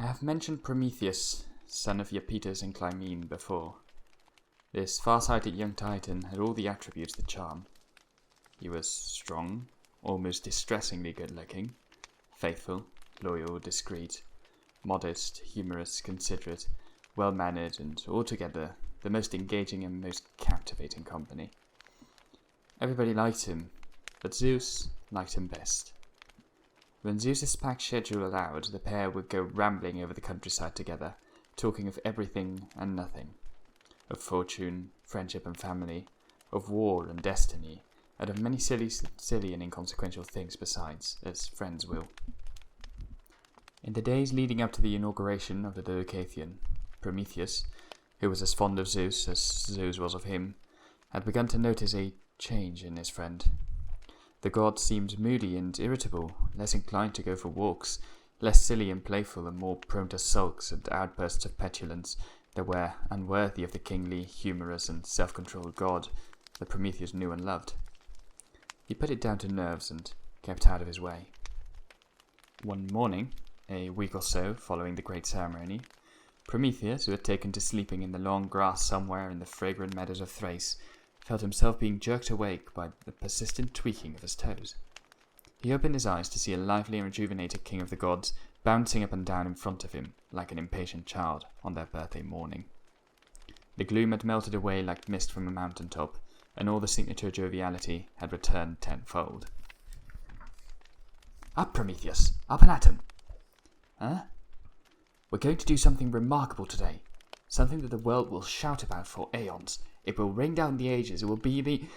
I have mentioned Prometheus, son of Iapetus and Clymene, before. This far-sighted young titan had all the attributes that charm. He was strong, almost distressingly good-looking, faithful, loyal, discreet, modest, humorous, considerate, well-mannered, and altogether the most engaging and most captivating company. Everybody liked him, but Zeus liked him best. When Zeus's packed schedule allowed, the pair would go rambling over the countryside together, talking of everything and nothing. Of fortune, friendship and family, of war and destiny, and of many silly and inconsequential things besides, as friends will. In the days leading up to the inauguration of the Dodecathion, Prometheus, who was as fond of Zeus as Zeus was of him, had begun to notice a change in his friend. The god seemed moody and irritable, less inclined to go for walks, less silly and playful, and more prone to sulks and outbursts of petulance that were unworthy of the kingly, humorous, and self-controlled god that Prometheus knew and loved. He put it down to nerves and kept out of his way. One morning, a week or so following the great ceremony, Prometheus, who had taken to sleeping in the long grass somewhere in the fragrant meadows of Thrace, felt himself being jerked awake by the persistent tweaking of his toes. He opened his eyes to see a lively and rejuvenated king of the gods bouncing up and down in front of him like an impatient child on their birthday morning. The gloom had melted away like mist from a mountain top, and all the signature joviality had returned tenfold. "Up, Prometheus! Up and at 'em!" "Huh? We're going to do something remarkable today. Something that the world will shout about for aeons. It will ring down the ages. It will be the..."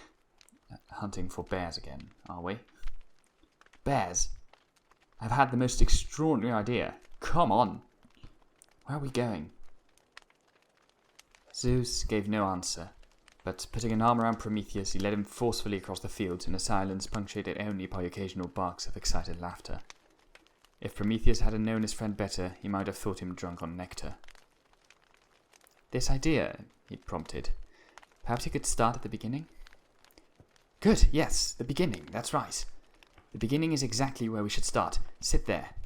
Hunting for bears again, are we? Bears? I've had the most extraordinary idea. Come on. Where are we going? Zeus gave no answer, but putting an arm around Prometheus, he led him forcefully across the fields in a silence punctuated only by occasional barks of excited laughter. If Prometheus hadn't known his friend better, he might have thought him drunk on nectar. "This idea," he prompted. "Perhaps you could start at the beginning?" "Good, yes, the beginning, that's right. The beginning is exactly where we should start. Sit there."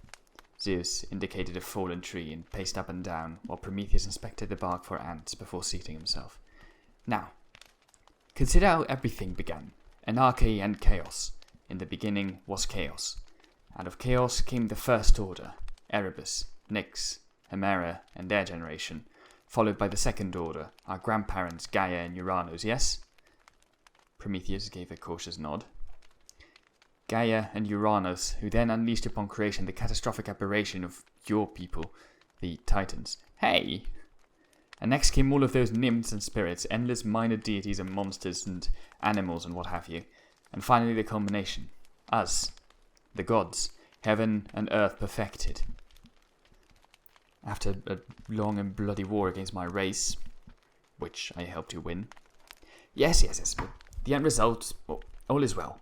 Zeus indicated a fallen tree and paced up and down, while Prometheus inspected the bark for ants before seating himself. "Now, consider how everything began. Anarchy and chaos. In the beginning was chaos. Out of chaos came the first order, Erebus, Nyx, Hemera, and their generation, followed by the second order, our grandparents Gaia and Uranus, yes?" Prometheus gave a cautious nod. "Gaia and Uranus, who then unleashed upon creation the catastrophic aberration of your people, the Titans. Hey! And next came all of those nymphs and spirits, endless minor deities and monsters and animals and what have you. And finally the culmination, us, the gods, heaven and earth perfected. After a long and bloody war against my race, which I helped you win. Yes, but the end result, well, all is well.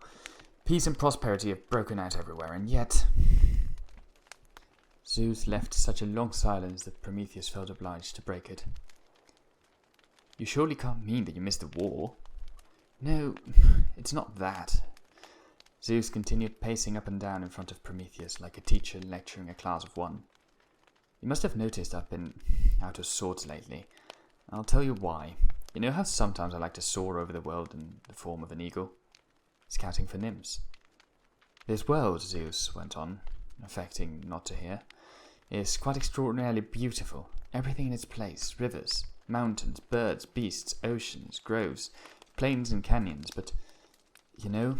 Peace and prosperity have broken out everywhere, and yet..." Zeus left such a long silence that Prometheus felt obliged to break it. "You surely can't mean that you missed the war?" "No, it's not that." Zeus continued pacing up and down in front of Prometheus like a teacher lecturing a class of one. "You must have noticed I've been out of sorts lately. I'll tell you why. You know how sometimes I like to soar over the world in the form of an eagle? Scouting for nymphs. This world," Zeus went on, affecting not to hear, "is quite extraordinarily beautiful. Everything in its place. Rivers, mountains, birds, beasts, oceans, groves, plains and canyons. But, you know,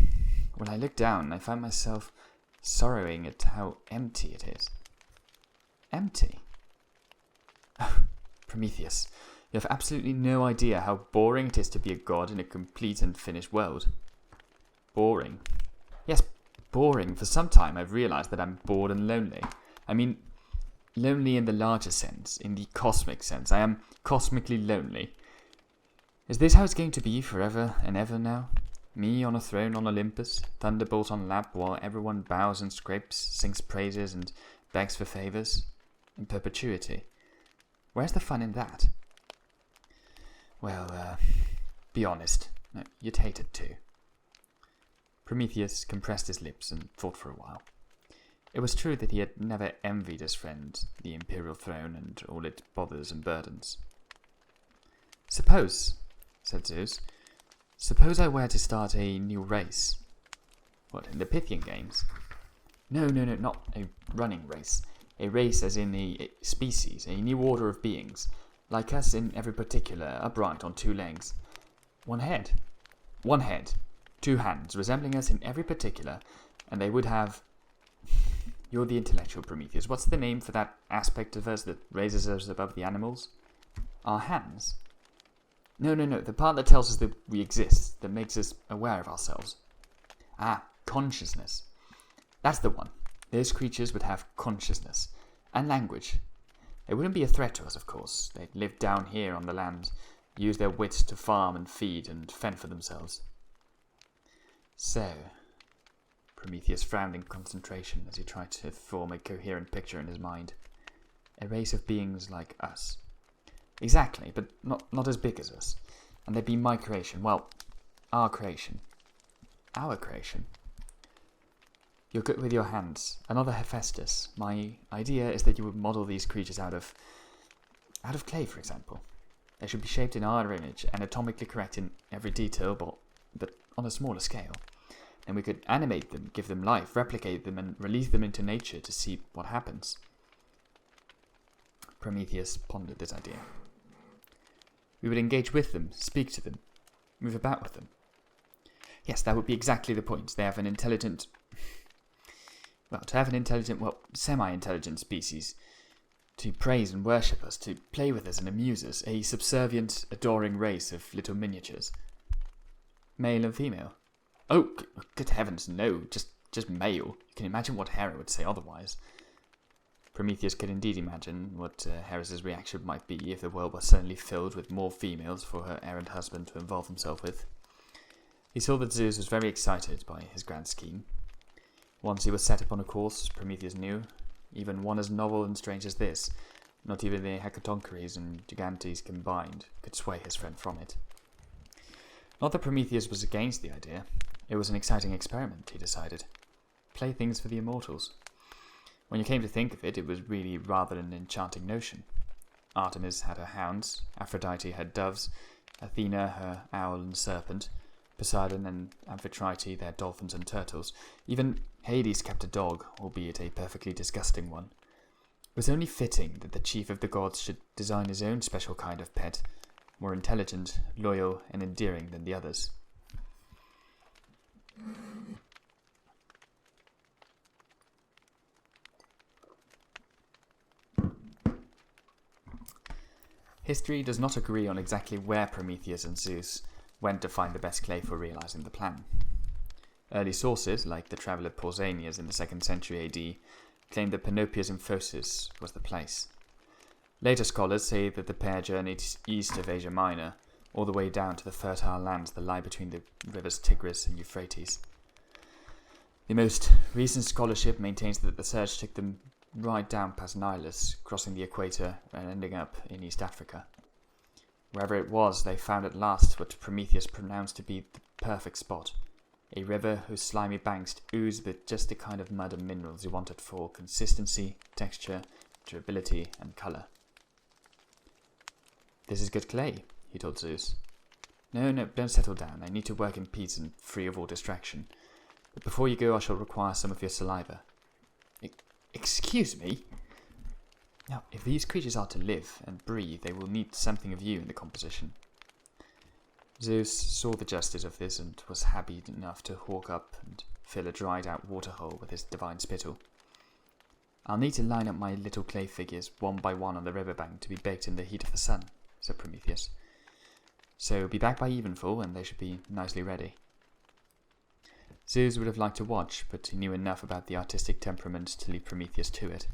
when I look down, I find myself sorrowing at how empty it is." "Empty?" "Oh, Prometheus, you have absolutely no idea how boring it is to be a god in a complete and finished world." "Boring?" "Yes, boring. For some time I've realized that I'm bored and lonely. I mean, lonely in the larger sense, in the cosmic sense. I am cosmically lonely. Is this how it's going to be forever and ever now? Me on a throne on Olympus, thunderbolt on lap, while everyone bows and scrapes, sings praises and begs for favors? In perpetuity. Where's the fun in that?" "Well, be honest. You'd hate it too." Prometheus compressed his lips and thought for a while. It was true that he had never envied his friend the imperial throne and all its bothers and burdens. "Suppose," said Zeus, "suppose I were to start a new race." "What, in the Pythian games?" No, not a running race. A race as in a species, a new order of beings, like us in every particular, upright on two legs. One head, 2 hands, resembling us in every particular, and they would have... You're the intellectual, Prometheus. What's the name for that aspect of us that raises us above the animals? Our hands. No, the part that tells us that we exist, that makes us aware of ourselves. Ah, consciousness. That's the one. Those creatures would have consciousness and language. They wouldn't be a threat to us, of course. They'd live down here on the land, use their wits to farm and feed and fend for themselves. So, Prometheus frowned in concentration as he tried to form a coherent picture in his mind. A race of beings like us. Exactly, but not as big as us. And they'd be my creation. Well, our creation. Our creation. You're good with your hands. Another Hephaestus. My idea is that you would model these creatures out of clay, for example. They should be shaped in our image, anatomically correct in every detail, but on a smaller scale. And we could animate them, give them life, replicate them, and release them into nature to see what happens. Prometheus pondered this idea. We would engage with them, speak to them, move about with them. Yes, that would be exactly the point. They have an intelligent... Well, to have an intelligent, semi-intelligent species, to praise and worship us, to play with us and amuse us, a subservient, adoring race of little miniatures. Male and female. Oh, good heavens, no, just male. You can imagine what Hera would say otherwise. Prometheus could indeed imagine what Hera's reaction might be if the world was suddenly filled with more females for her errant husband to involve himself with. He saw that Zeus was very excited by his grand scheme. Once he was set upon a course, Prometheus knew, even one as novel and strange as this, not even the Hecatoncheires and Gigantes combined could sway his friend from it. Not that Prometheus was against the idea. It was an exciting experiment, he decided. Playthings for the immortals. When you came to think of it, it was really rather an enchanting notion. Artemis had her hounds, Aphrodite had doves, Athena her owl and serpent, Poseidon and Amphitrite their dolphins and turtles. Even Hades kept a dog, albeit a perfectly disgusting one. It was only fitting that the chief of the gods should design his own special kind of pet, more intelligent, loyal, and endearing than the others. History does not agree on exactly where Prometheus and Zeus went to find the best clay for realizing the plan. Early sources, like the traveller Pausanias in the 2nd century AD, claimed that Panopeus and Phocis was the place. Later scholars say that the pair journeyed east of Asia Minor, all the way down to the fertile lands that lie between the rivers Tigris and Euphrates. The most recent scholarship maintains that the search took them right down past Nilus, crossing the equator and ending up in East Africa. Wherever it was, they found at last what Prometheus pronounced to be the perfect spot, a river whose slimy banks oozed with just the kind of mud and minerals he wanted for consistency, texture, durability, and colour. "This is good clay," he told Zeus. No, don't settle down. I need to work in peace and free of all distraction. But before you go, I shall require some of your saliva." Excuse me? Now, if these creatures are to live and breathe, they will need something of you in the composition. Zeus saw the justice of this and was happy enough to hawk up and fill a dried-out waterhole with his divine spittle. "I'll need to line up my little clay figures one by one on the riverbank to be baked in the heat of the sun," said Prometheus. "So be back by evenfall and they should be nicely ready." Zeus would have liked to watch, but he knew enough about the artistic temperament to leave Prometheus to it.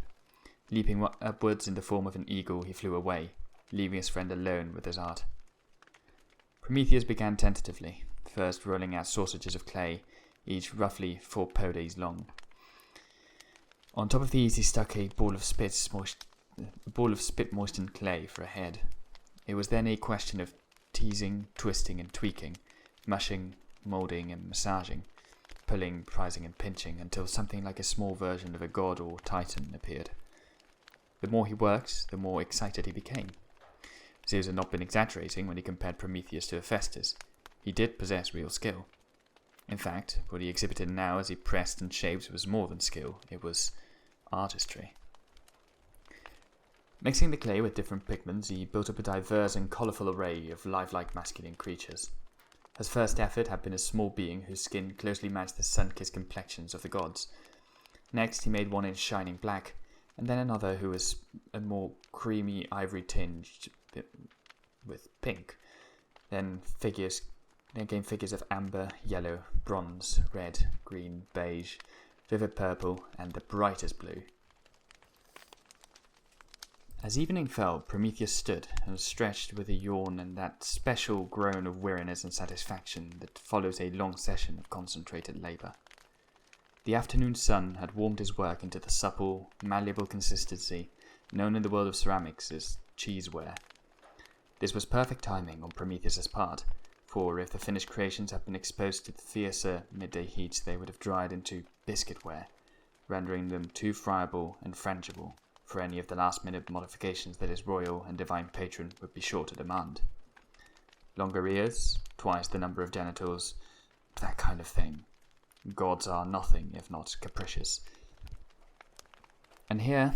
Leaping upwards in the form of an eagle, he flew away, leaving his friend alone with his art. Prometheus began tentatively, first rolling out sausages of clay, each roughly 4 podes long. On top of these he stuck a ball of spit-moistened clay for a head. It was then a question of teasing, twisting and tweaking, mushing, moulding and massaging, pulling, prising and pinching until something like a small version of a god or titan appeared. The more he worked, the more excited he became. Zeus had not been exaggerating when he compared Prometheus to Hephaestus. He did possess real skill. In fact, what he exhibited now as he pressed and shaped was more than skill, it was artistry. Mixing the clay with different pigments, he built up a diverse and colourful array of lifelike masculine creatures. His first effort had been a small being whose skin closely matched the sun-kissed complexions of the gods. Next, he made one in shining black, and then another who was a more creamy ivory tinge with pink. Then came figures of amber, yellow, bronze, red, green, beige, vivid purple, and the brightest blue. As evening fell, Prometheus stood and was stretched with a yawn and that special groan of weariness and satisfaction that follows a long session of concentrated labour. The afternoon sun had warmed his work into the supple, malleable consistency known in the world of ceramics as cheeseware. This was perfect timing on Prometheus's part, for if the finished creations had been exposed to the fiercer midday heats, they would have dried into biscuitware, rendering them too friable and frangible for any of the last-minute modifications that his royal and divine patron would be sure to demand. Longer ears, twice the number of genitals, that kind of thing. Gods are nothing if not capricious. And here,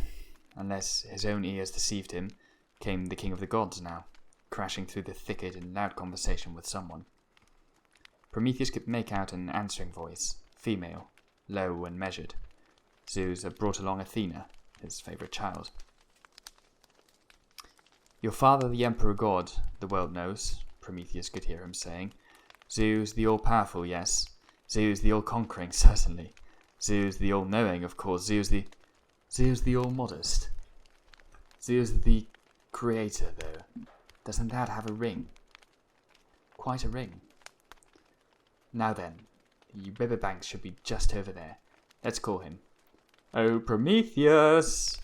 unless his own ears deceived him, came the king of the gods now, crashing through the thicket in loud conversation with someone. Prometheus could make out an answering voice, female, low and measured. Zeus had brought along Athena, his favourite child. "Your father, the emperor god, the world knows," Prometheus could hear him saying. "Zeus the all-powerful, yes. Zeus the all-conquering, certainly. Zeus the all-knowing, of course. Zeus the all-modest. Zeus the creator, though. Doesn't that have a ring? Quite a ring. Now then, the riverbanks should be just over there. Let's call him. Oh, Prometheus!"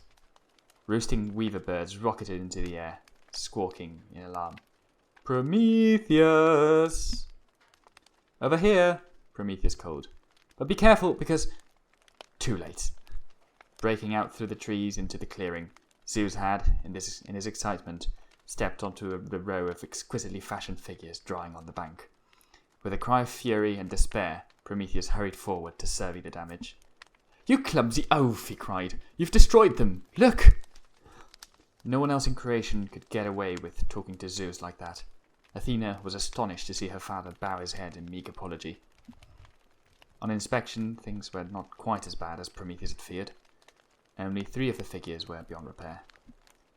Roosting weaver birds rocketed into the air, squawking in alarm. "Prometheus!" "Over here," Prometheus called. "But be careful, because—" Too late. Breaking out through the trees into the clearing, Zeus had, in his excitement, stepped onto the row of exquisitely fashioned figures drying on the bank. With a cry of fury and despair, Prometheus hurried forward to survey the damage. "You clumsy oaf!" he cried. "You've destroyed them! Look!" No one else in creation could get away with talking to Zeus like that. Athena was astonished to see her father bow his head in meek apology. On inspection, things were not quite as bad as Prometheus had feared. Only 3 of the figures were beyond repair.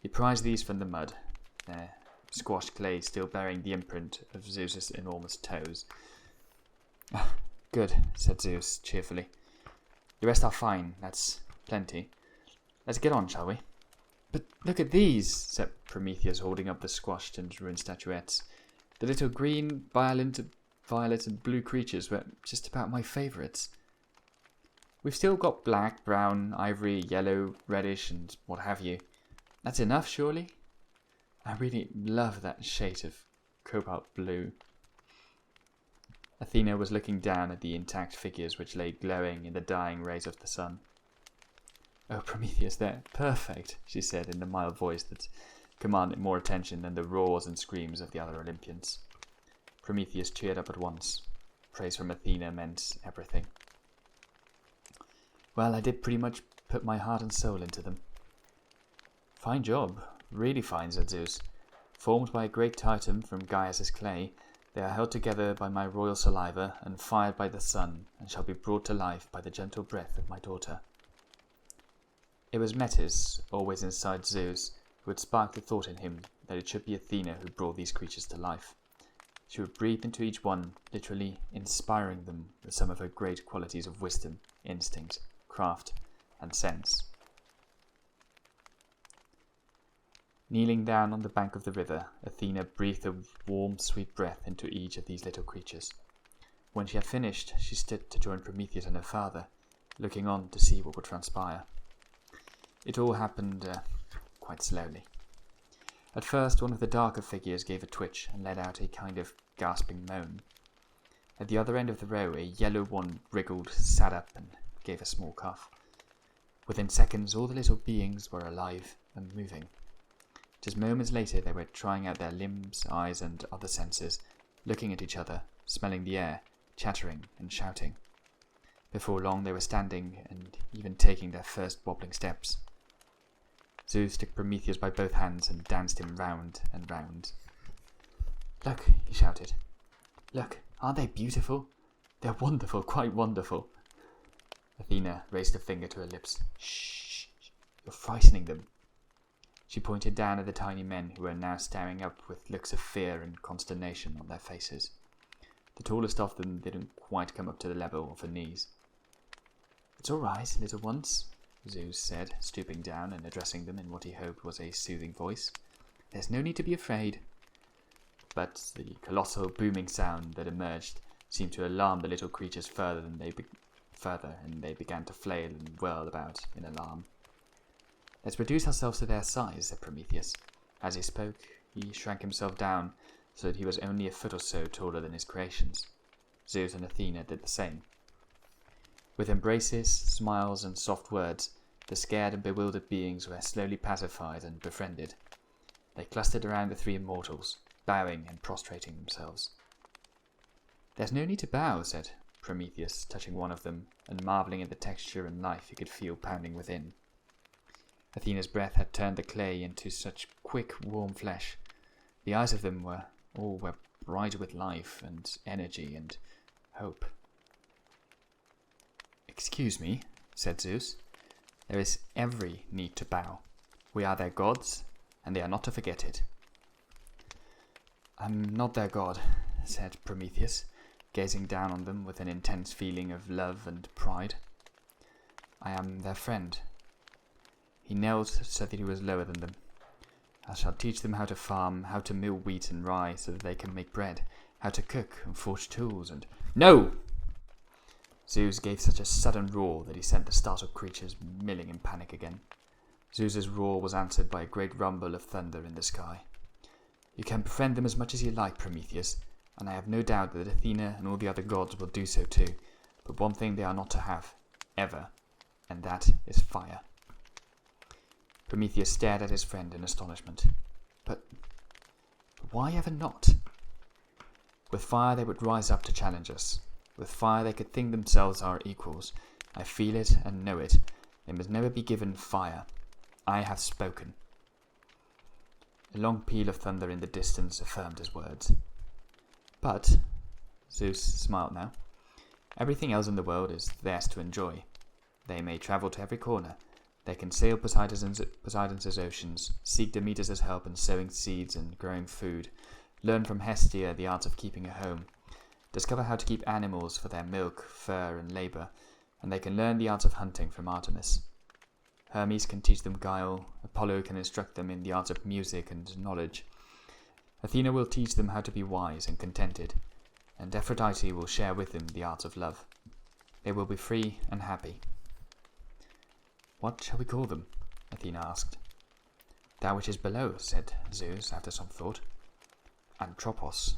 He prized these from the mud, their squashed clay still bearing the imprint of Zeus's enormous toes. "Good," said Zeus cheerfully. "The rest are fine, that's plenty. Let's get on, shall we?" "But look at these," said Prometheus, holding up the squashed and ruined statuettes. "The little green, violet and blue creatures were just about my favourites. We've still got black, brown, ivory, yellow, reddish, and what have you. That's enough, surely? I really love that shade of cobalt blue." Athena was looking down at the intact figures which lay glowing in the dying rays of the sun. "Oh, Prometheus, they're perfect," she said in a mild voice that commanded more attention than the roars and screams of the other Olympians. Prometheus cheered up at once. Praise from Athena meant everything. "Well, I did pretty much put my heart and soul into them." "Fine job, really fine," said Zeus. "Formed by a great Titan from Gaius' clay, they are held together by my royal saliva and fired by the sun, and shall be brought to life by the gentle breath of my daughter." It was Metis, always inside Zeus, who had sparked the thought in him that it should be Athena who brought these creatures to life. She would breathe into each one, literally inspiring them with some of her great qualities of wisdom, instinct, craft, and sense. Kneeling down on the bank of the river, Athena breathed a warm, sweet breath into each of these little creatures. When she had finished, she stood to join Prometheus and her father, looking on to see what would transpire. It all happened quite slowly. At first, one of the darker figures gave a twitch and let out a kind of gasping moan. At the other end of the row, a yellow one wriggled, sat up, and gave a small cough. Within seconds, all the little beings were alive and moving. Just moments later, they were trying out their limbs, eyes, and other senses, looking at each other, smelling the air, chattering and shouting. Before long, they were standing and even taking their first wobbling steps. Zeus took Prometheus by both hands and danced him round and round. "Look," he shouted. "Look, aren't they beautiful? They're wonderful, quite wonderful." Athena raised a finger to her lips. "Shh, you're frightening them." She pointed down at the tiny men who were now staring up with looks of fear and consternation on their faces. The tallest of them didn't quite come up to the level of her knees. "It's all right, little ones," Zeus said, stooping down and addressing them in what he hoped was a soothing voice. "There's no need to be afraid." But the colossal booming sound that emerged seemed to alarm the little creatures further, and they began to flail and whirl about in alarm. "Let's reduce ourselves to their size," said Prometheus. As he spoke, he shrank himself down so that he was only a foot or so taller than his creations. Zeus and Athena did the same. With embraces, smiles, and soft words, the scared and bewildered beings were slowly pacified and befriended. They clustered around the three immortals, bowing and prostrating themselves. "There's no need to bow," said Prometheus, touching one of them and marvelling at the texture and life he could feel pounding within. Athena's breath had turned the clay into such quick, warm flesh. The eyes of them were bright with life and energy and hope. "Excuse me," said Zeus. "There is every need to bow. We are their gods, and they are not to forget it." "I'm not their god," said Prometheus, gazing down on them with an intense feeling of love and pride. "I am their friend." He knelt so that he was lower than them. "I shall teach them how to farm, how to mill wheat and rye so that they can make bread, how to cook and forge tools and—" "No!" Zeus gave such a sudden roar that he sent the startled creatures milling in panic again. Zeus's roar was answered by a great rumble of thunder in the sky. "You can befriend them as much as you like, Prometheus, and I have no doubt that Athena and all the other gods will do so too, but one thing they are not to have, ever, and that is fire." Prometheus stared at his friend in astonishment. But why ever not? With fire they would rise up to challenge us. With fire they could think themselves our equals. I feel it and know it. They must never be given fire. I have spoken. A long peal of thunder in the distance affirmed his words. "But," Zeus smiled now, "everything else in the world is theirs to enjoy. They may travel to every corner. They can sail Poseidon's oceans, seek Demeter's help in sowing seeds and growing food, learn from Hestia the art of keeping a home, discover how to keep animals for their milk, fur, and labour, and they can learn the art of hunting from Artemis. Hermes can teach them guile, Apollo can instruct them in the art of music and knowledge. Athena will teach them how to be wise and contented, and Aphrodite will share with them the art of love. They will be free and happy." "What shall we call them?" Athena asked. "That which is below," said Zeus after some thought. "Anthropos."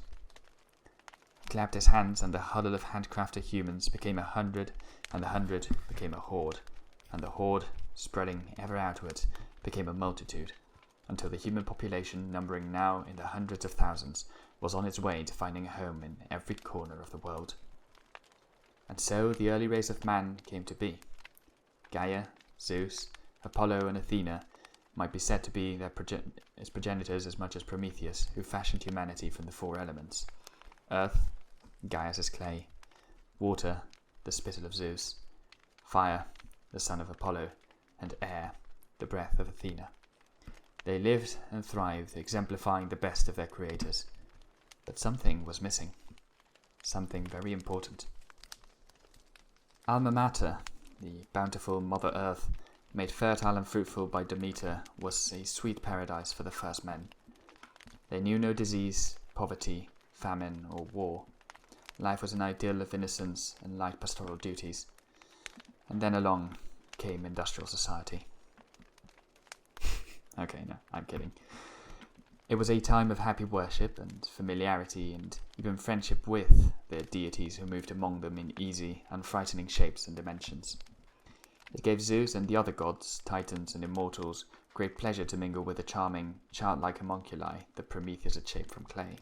He clapped his hands, and the huddle of handcrafted humans became 100, and the 100 became a horde, and the horde, spreading ever outwards, became a multitude, until the human population, numbering now in the hundreds of thousands, was on its way to finding a home in every corner of the world. And so the early race of man came to be. Gaia, Zeus, Apollo, and Athena might be said to be his progenitors as much as Prometheus, who fashioned humanity from the four elements: earth, Gaia's clay; water, the spittle of Zeus; fire, the son of Apollo; and air, the breath of Athena. They lived and thrived, exemplifying the best of their creators. But something was missing. Something very important. Alma Mater, the bountiful Mother Earth, made fertile and fruitful by Demeter, was a sweet paradise for the first men. They knew no disease, poverty, famine, or war. Life was an idyll of innocence and light pastoral duties. And then along came industrial society. Okay, no, I'm kidding. It was a time of happy worship and familiarity and even friendship with the deities who moved among them in easy, unfrightening shapes and dimensions. It gave Zeus and the other gods, titans and immortals, great pleasure to mingle with the charming, childlike homunculi that Prometheus had shaped from clay.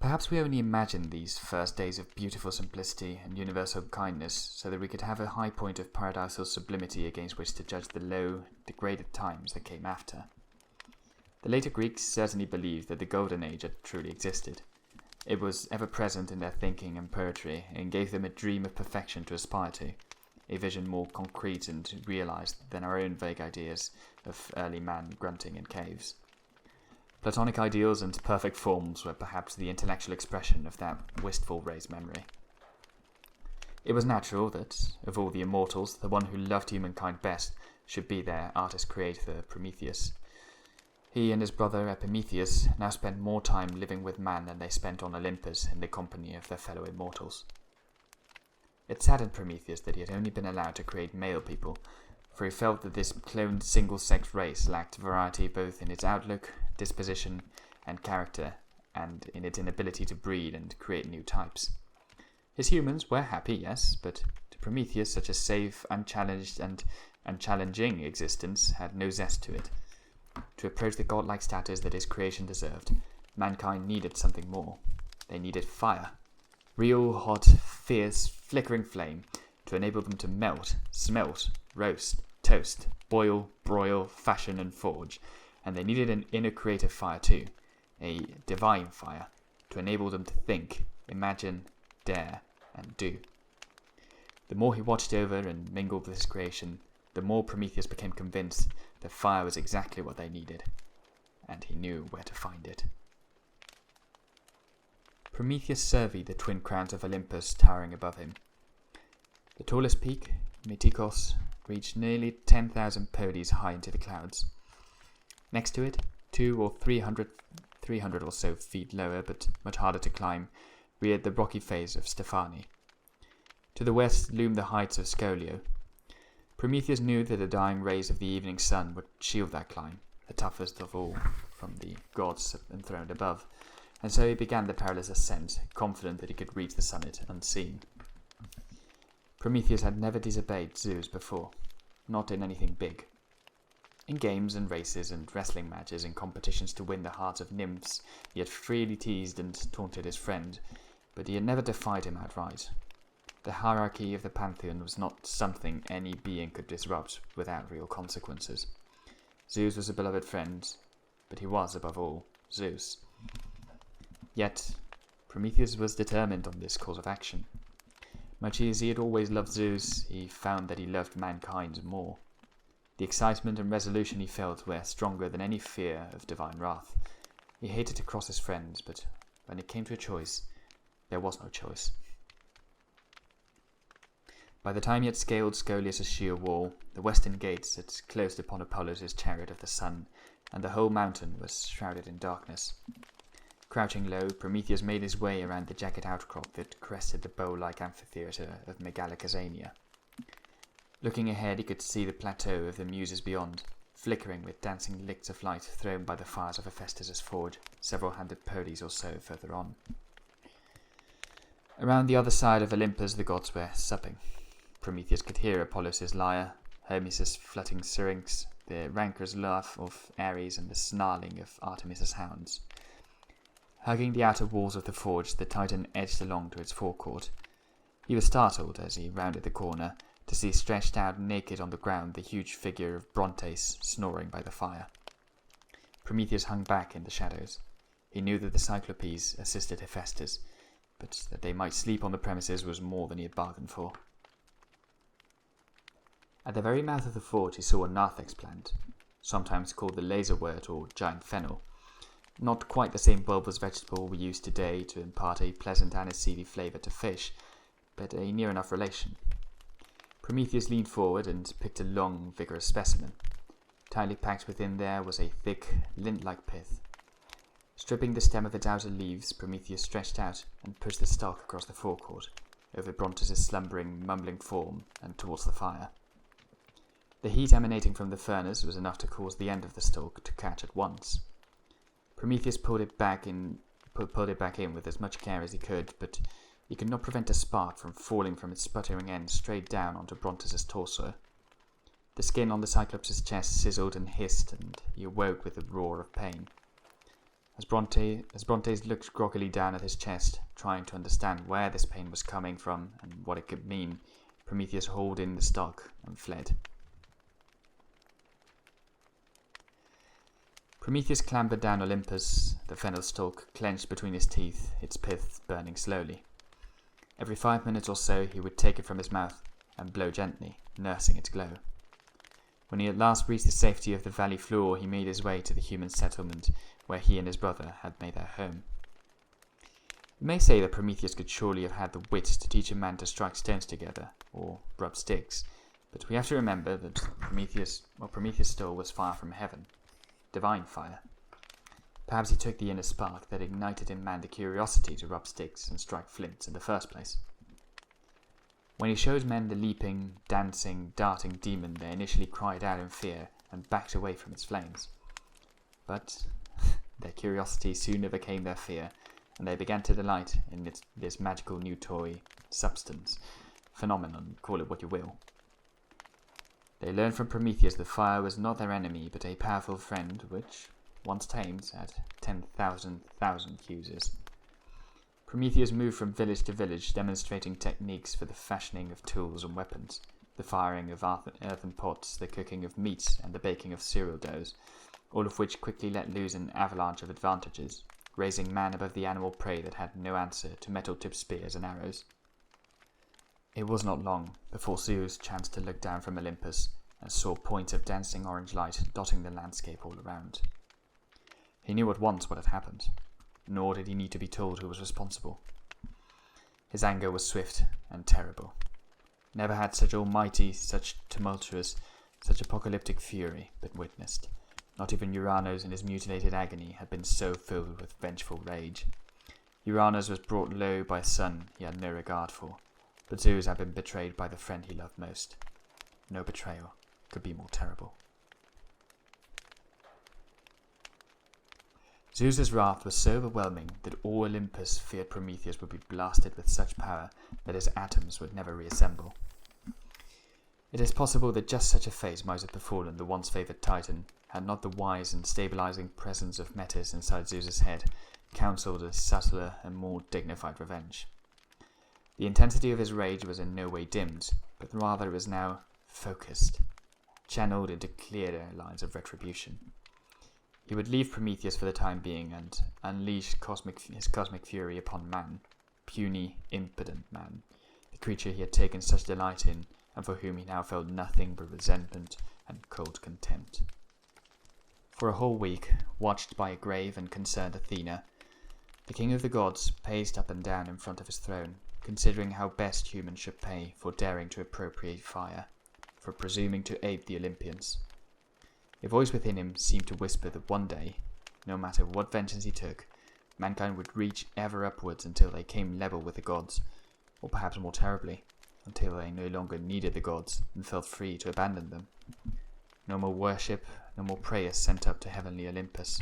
Perhaps we only imagined these first days of beautiful simplicity and universal kindness so that we could have a high point of paradisal sublimity against which to judge the low, degraded times that came after. The later Greeks certainly believed that the Golden Age had truly existed. It was ever present in their thinking and poetry, and gave them a dream of perfection to aspire to, a vision more concrete and realised than our own vague ideas of early man grunting in caves. Platonic ideals and perfect forms were perhaps the intellectual expression of that wistful raised memory. It was natural that, of all the immortals, the one who loved humankind best should be their artist-creator Prometheus. He and his brother Epimetheus now spent more time living with man than they spent on Olympus in the company of their fellow immortals. It saddened Prometheus that he had only been allowed to create male people, for he felt that this cloned single-sex race lacked variety both in its outlook, disposition, and character, and in its inability to breed and create new types. His humans were happy, yes, but to Prometheus such a safe, unchallenged, and unchallenging existence had no zest to it. To approach the godlike status that his creation deserved, mankind needed something more. They needed fire. Real, hot, fierce, flickering flame to enable them to melt, smelt, roast, toast, boil, broil, fashion, and forge. And they needed an inner creative fire too, a divine fire, to enable them to think, imagine, dare, and do. The more he watched over and mingled with his creation, the more Prometheus became convinced that fire was exactly what they needed, and he knew where to find it. Prometheus surveyed the twin crowns of Olympus towering above him. The tallest peak, Mythos, reached nearly 10,000 podes high into the clouds. Next to it, 200 or 300 or so feet lower, but much harder to climb, reared the rocky face of Stephani. To the west loomed the heights of Scolio. Prometheus knew that the dying rays of the evening sun would shield that climb, the toughest of all, from the gods enthroned above, and so he began the perilous ascent, confident that he could reach the summit unseen. Prometheus had never disobeyed Zeus before, not in anything big. In games and races and wrestling matches and competitions to win the hearts of nymphs, he had freely teased and taunted his friend, but he had never defied him outright. The hierarchy of the pantheon was not something any being could disrupt without real consequences. Zeus was a beloved friend, but he was, above all, Zeus. Yet, Prometheus was determined on this course of action. Much as he had always loved Zeus, he found that he loved mankind more. The excitement and resolution he felt were stronger than any fear of divine wrath. He hated to cross his friends, but when it came to a choice, there was no choice. By the time he had scaled Scolius' sheer wall, the western gates had closed upon Apollos' chariot of the sun, and the whole mountain was shrouded in darkness. Crouching low, Prometheus made his way around the jagged outcrop that crested the bow-like amphitheatre of Megalicazania. Looking ahead, he could see the plateau of the Muses beyond, flickering with dancing licks of light thrown by the fires of Hephaestus' forge, several hundred podes or so further on. Around the other side of Olympus the gods were supping. Prometheus could hear Apollos' lyre, Hermes' flutting syrinx, the rancorous laugh of Ares, and the snarling of Artemis' hounds. Hugging the outer walls of the forge, the Titan edged along to its forecourt. He was startled, as he rounded the corner, to see stretched out naked on the ground the huge figure of Brontes snoring by the fire. Prometheus hung back in the shadows. He knew that the Cyclopes assisted Hephaestus, but that they might sleep on the premises was more than he had bargained for. At the very mouth of the forge he saw a narthex plant, sometimes called the laserwort or giant fennel. Not quite the same bulbous vegetable we use today to impart a pleasant aniseedy flavour to fish, but a near enough relation. Prometheus leaned forward and picked a long, vigorous specimen. Tightly packed within there was a thick, lint-like pith. Stripping the stem of its outer leaves, Prometheus stretched out and pushed the stalk across the forecourt, over Brontes' slumbering, mumbling form, and towards the fire. The heat emanating from the furnace was enough to cause the end of the stalk to catch at once. Prometheus pulled it back in with as much care as he could, but he could not prevent a spark from falling from its sputtering end straight down onto Brontes' torso. The skin on the Cyclops' chest sizzled and hissed, and he awoke with a roar of pain. As Brontes looked groggily down at his chest, trying to understand where this pain was coming from and what it could mean, Prometheus hauled in the stock and fled. Prometheus clambered down Olympus, the fennel stalk clenched between his teeth, its pith burning slowly. Every 5 minutes or so he would take it from his mouth and blow gently, nursing its glow. When he at last reached the safety of the valley floor, he made his way to the human settlement where he and his brother had made their home. You may say that Prometheus could surely have had the wit to teach a man to strike stones together, or rub sticks, but we have to remember that Prometheus stole was fire from heaven, divine fire. Perhaps he took the inner spark that ignited in man the curiosity to rub sticks and strike flints in the first place. When he showed men the leaping, dancing, darting demon, they initially cried out in fear and backed away from its flames. But their curiosity soon overcame their fear, and they began to delight in this magical new toy, substance, phenomenon, call it what you will. They learned from Prometheus that fire was not their enemy, but a powerful friend which, once tamed, had 10,000 uses. Prometheus moved from village to village, demonstrating techniques for the fashioning of tools and weapons, the firing of earthen pots, the cooking of meats, and the baking of cereal doughs, all of which quickly let loose an avalanche of advantages, raising man above the animal prey that had no answer to metal-tipped spears and arrows. It was not long before Zeus chanced to look down from Olympus and saw points of dancing orange light dotting the landscape all around. He knew at once what had happened, nor did he need to be told who was responsible. His anger was swift and terrible. Never had such almighty, such tumultuous, such apocalyptic fury been witnessed. Not even Uranus in his mutilated agony had been so filled with vengeful rage. Uranus was brought low by a son he had no regard for, but Zeus had been betrayed by the friend he loved most. No betrayal could be more terrible. Zeus's wrath was so overwhelming that all Olympus feared Prometheus would be blasted with such power that his atoms would never reassemble. It is possible that just such a fate might have befallen the once favoured Titan, had not the wise and stabilising presence of Metis inside Zeus's head counselled a subtler and more dignified revenge. The intensity of his rage was in no way dimmed, but rather it was now focused, channeled into clearer lines of retribution. He would leave Prometheus for the time being and unleash his cosmic fury upon man, puny, impotent man, the creature he had taken such delight in and for whom he now felt nothing but resentment and cold contempt. For a whole week, watched by a grave and concerned Athena, the king of the gods paced up and down in front of his throne, considering how best humans should pay for daring to appropriate fire, for presuming to aid the Olympians. A voice within him seemed to whisper that one day, no matter what vengeance he took, mankind would reach ever upwards until they came level with the gods, or perhaps more terribly, until they no longer needed the gods and felt free to abandon them. No more worship, no more prayers sent up to heavenly Olympus.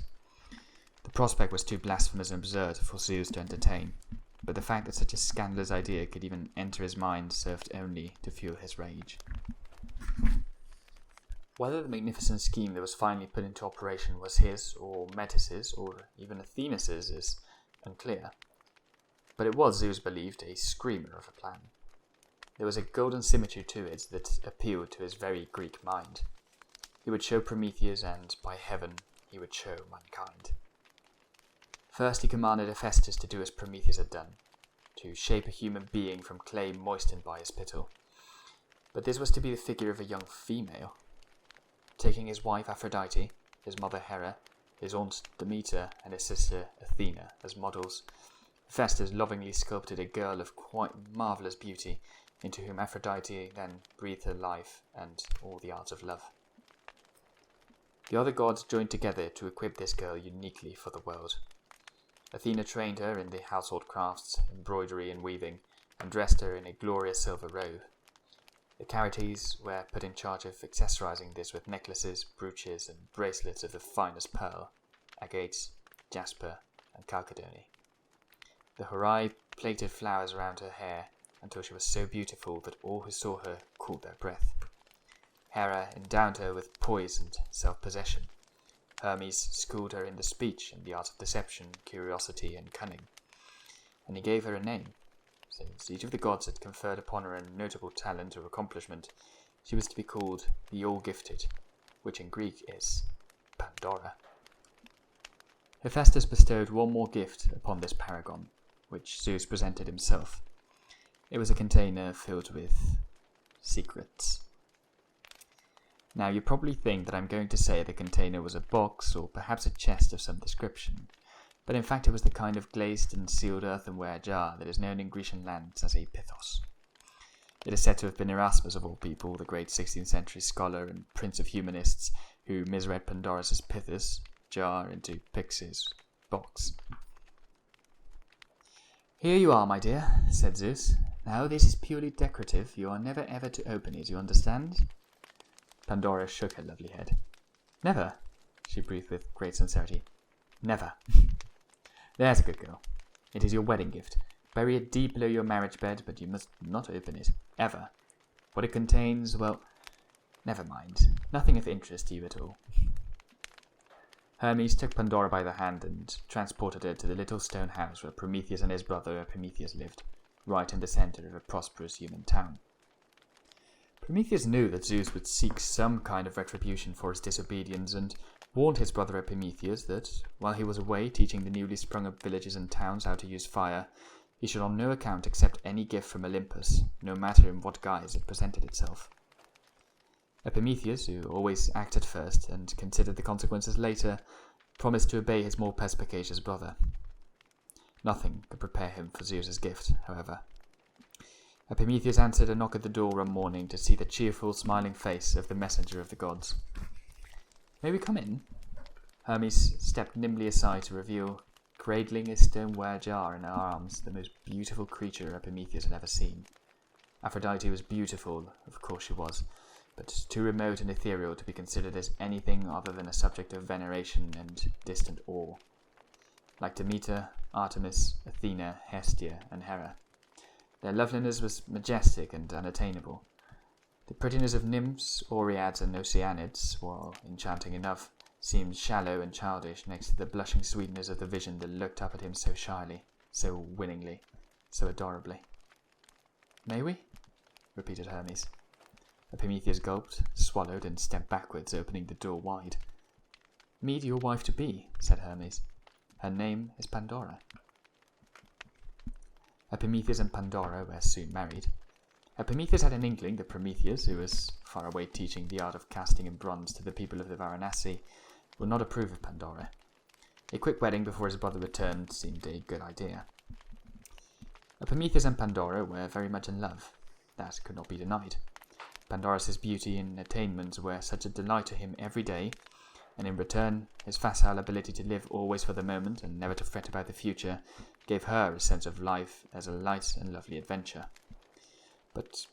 The prospect was too blasphemous and absurd for Zeus to entertain, but the fact that such a scandalous idea could even enter his mind served only to fuel his rage. Whether the magnificent scheme that was finally put into operation was his, or Metis's, or even Athena's is unclear, but it was, Zeus believed, a screamer of a plan. There was a golden symmetry to it that appealed to his very Greek mind. He would show Prometheus, and, by heaven, he would show mankind. First he commanded Hephaestus to do as Prometheus had done, to shape a human being from clay moistened by his spittle. But this was to be the figure of a young female. Taking his wife Aphrodite, his mother Hera, his aunt Demeter, and his sister Athena as models, Hephaestus lovingly sculpted a girl of quite marvellous beauty, into whom Aphrodite then breathed her life and all the arts of love. The other gods joined together to equip this girl uniquely for the world. Athena trained her in the household crafts, embroidery and weaving, and dressed her in a glorious silver robe. The Carities were put in charge of accessorizing this with necklaces, brooches, and bracelets of the finest pearl, agates, jasper, and chalcedony. The Horai plaited flowers around her hair until she was so beautiful that all who saw her caught their breath. Hera endowed her with poise and self-possession. Hermes schooled her in the speech and the art of deception, curiosity, and cunning. And he gave her a name. Since each of the gods had conferred upon her a notable talent or accomplishment, she was to be called the All-Gifted, which in Greek is Pandora. Hephaestus bestowed one more gift upon this paragon, which Zeus presented himself. It was a container filled with secrets. Now, you probably think that I'm going to say the container was a box or perhaps a chest of some description, but in fact it was the kind of glazed and sealed earthenware jar that is known in Grecian lands as a Mythos. It is said to have been Erasmus, of all people, the great 16th century scholar and prince of humanists, who misread Pandora's Pythos, jar, into Pyx's box. "Here you are, my dear," said Zeus. "Now this is purely decorative. You are never ever to open it, you understand?" Pandora shook her lovely head. "Never," she breathed with great sincerity. "Never." "There's a good girl. It is your wedding gift. Bury it deep below your marriage bed, but you must not open it, ever. What it contains, well, never mind. Nothing of interest to you at all." Hermes took Pandora by the hand and transported her to the little stone house where Prometheus and his brother Prometheus lived, right in the center of a prosperous human town. Prometheus knew that Zeus would seek some kind of retribution for his disobedience and warned his brother Prometheus that, while he was away teaching the newly sprung-up villages and towns how to use fire, he should on no account accept any gift from Olympus, no matter in what guise it presented itself. Prometheus, who always acted first and considered the consequences later, promised to obey his more perspicacious brother. Nothing could prepare him for Zeus's gift, however. Prometheus answered a knock at the door one morning to see the cheerful, smiling face of the messenger of the gods. "May we come in?" Hermes stepped nimbly aside to reveal, cradling a stoneware jar in her arms, the most beautiful creature Prometheus had ever seen. Aphrodite was beautiful, of course she was, but too remote and ethereal to be considered as anything other than a subject of veneration and distant awe. Like Demeter, Artemis, Athena, Hestia, and Hera, their loveliness was majestic and unattainable. The prettiness of nymphs, Oreads, and Oceanids, while enchanting enough, seemed shallow and childish next to the blushing sweetness of the vision that looked up at him so shyly, so winningly, so adorably. "May we?" repeated Hermes. Prometheus gulped, swallowed, and stepped backwards, opening the door wide. "Meet your wife-to-be," said Hermes. "Her name is Pandora." Prometheus and Pandora were soon married. Prometheus had an inkling that Prometheus, who was far away teaching the art of casting in bronze to the people of the Varanasi, would not approve of Pandora. A quick wedding before his brother returned seemed a good idea. Prometheus and Pandora were very much in love. That could not be denied. Pandora's beauty and attainments were such a delight to him every day, and in return, his facile ability to live always for the moment and never to fret about the future gave her a sense of life as a light and lovely adventure. But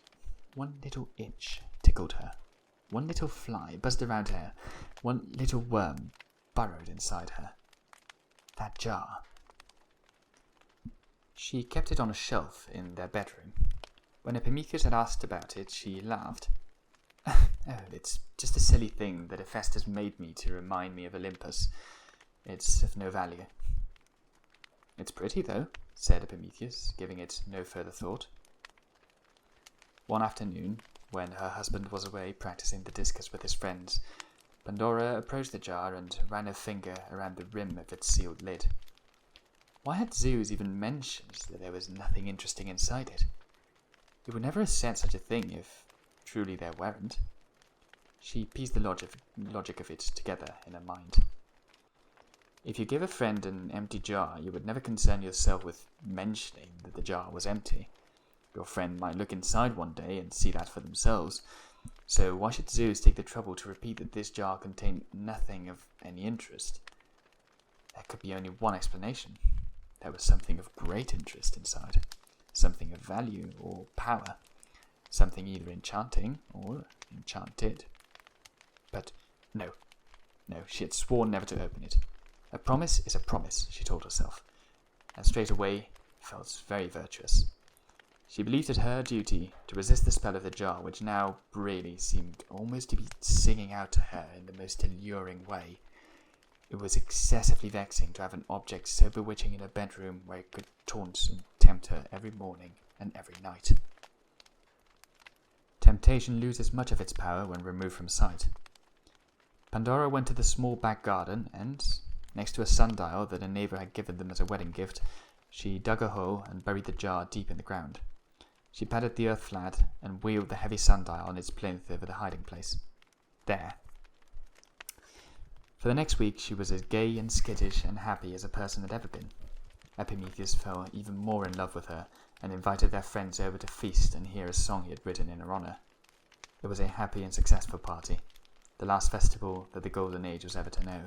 one little itch tickled her. One little fly buzzed around her. One little worm burrowed inside her. That jar. She kept it on a shelf in their bedroom. When Prometheus had asked about it, she laughed. "Oh, it's just a silly thing that Hephaestus made me to remind me of Olympus. It's of no value." "It's pretty, though," said Prometheus, giving it no further thought. One afternoon, when her husband was away practicing the discus with his friends, Pandora approached the jar and ran her finger around the rim of its sealed lid. Why had Zeus even mentioned that there was nothing interesting inside it? He would never have said such a thing if truly there weren't. She pieced the logic of it together in her mind. If you give a friend an empty jar, you would never concern yourself with mentioning that the jar was empty. Your friend might look inside one day and see that for themselves, so why should Zeus take the trouble to repeat that this jar contained nothing of any interest? There could be only one explanation. There was something of great interest inside, something of value or power, something either enchanting or enchanted. But no, she had sworn never to open it. A promise is a promise, she told herself, and straight away felt very virtuous. She believed it her duty to resist the spell of the jar, which now really seemed almost to be singing out to her in the most alluring way. It was excessively vexing to have an object so bewitching in her bedroom where it could taunt and tempt her every morning and every night. Temptation loses much of its power when removed from sight. Pandora went to the small back garden and, next to a sundial that a neighbour had given them as a wedding gift, she dug a hole and buried the jar deep in the ground. She patted the earth flat and wheeled the heavy sundial on its plinth over the hiding place. There. For the next week she was as gay and skittish and happy as a person had ever been. Prometheus fell even more in love with her and invited their friends over to feast and hear a song he had written in her honour. It was a happy and successful party, the last festival that the Golden Age was ever to know.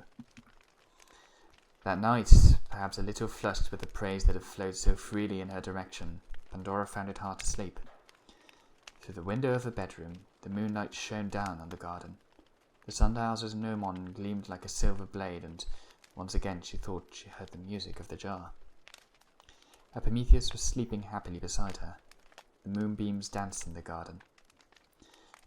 That night, perhaps a little flushed with the praise that had flowed so freely in her direction, Pandora found it hard to sleep. Through the window of her bedroom, the moonlight shone down on the garden. The sundial's gnomon gleamed like a silver blade, and once again she thought she heard the music of the jar. Prometheus was sleeping happily beside her. The moonbeams danced in the garden.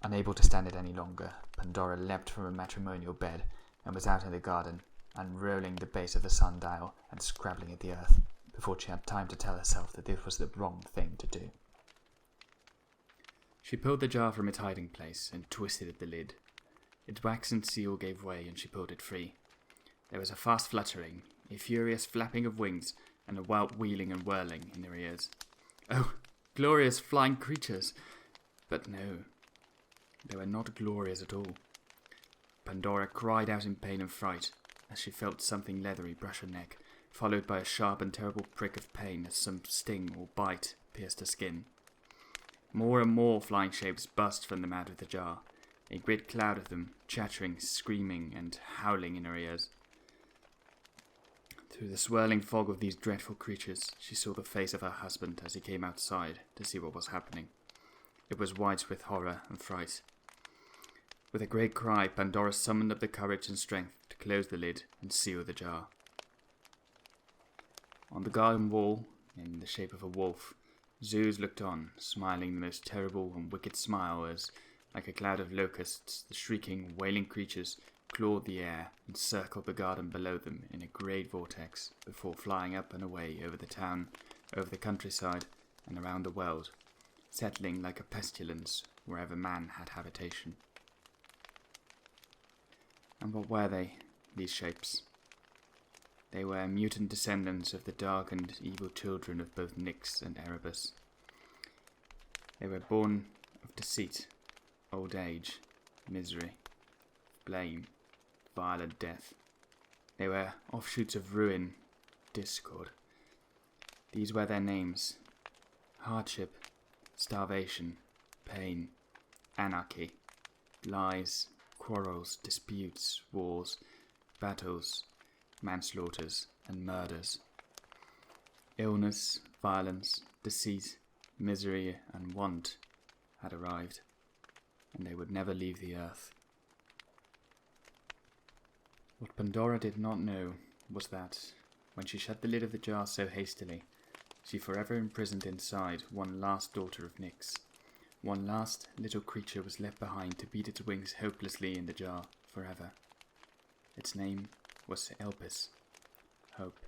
Unable to stand it any longer, Pandora leapt from her matrimonial bed and was out in the garden, unrolling the base of the sundial and scrabbling at the earth, before she had time to tell herself that this was the wrong thing to do. She pulled the jar from its hiding place and twisted at the lid. Its waxen seal gave way and she pulled it free. There was a fast fluttering, a furious flapping of wings, and a wild wheeling and whirling in her ears. Oh, glorious flying creatures! But no, they were not glorious at all. Pandora cried out in pain and fright as she felt something leathery brush her neck, followed by a sharp and terrible prick of pain as some sting or bite pierced her skin. More and more flying shapes burst from them out of the jar, a great cloud of them, chattering, screaming, and howling in her ears. Through the swirling fog of these dreadful creatures, she saw the face of her husband as he came outside to see what was happening. It was white with horror and fright. With a great cry, Pandora summoned up the courage and strength to close the lid and seal the jar. On the garden wall, in the shape of a wolf, Zeus looked on, smiling the most terrible and wicked smile as, like a cloud of locusts, the shrieking, wailing creatures clawed the air and circled the garden below them in a great vortex before flying up and away over the town, over the countryside, and around the world, settling like a pestilence wherever man had habitation. And what were they, these shapes? They were mutant descendants of the dark and evil children of both Nyx and Erebus. They were born of deceit, old age, misery, blame, violent death. They were offshoots of ruin, discord. These were their names: hardship, starvation, pain, anarchy, lies, quarrels, disputes, wars, battles, manslaughters, and murders. Illness, violence, deceit, misery, and want had arrived, and they would never leave the earth. What Pandora did not know was that, when she shut the lid of the jar so hastily, she forever imprisoned inside one last daughter of Nyx. One last little creature was left behind to beat its wings hopelessly in the jar forever. Its name was Elpis, Hope.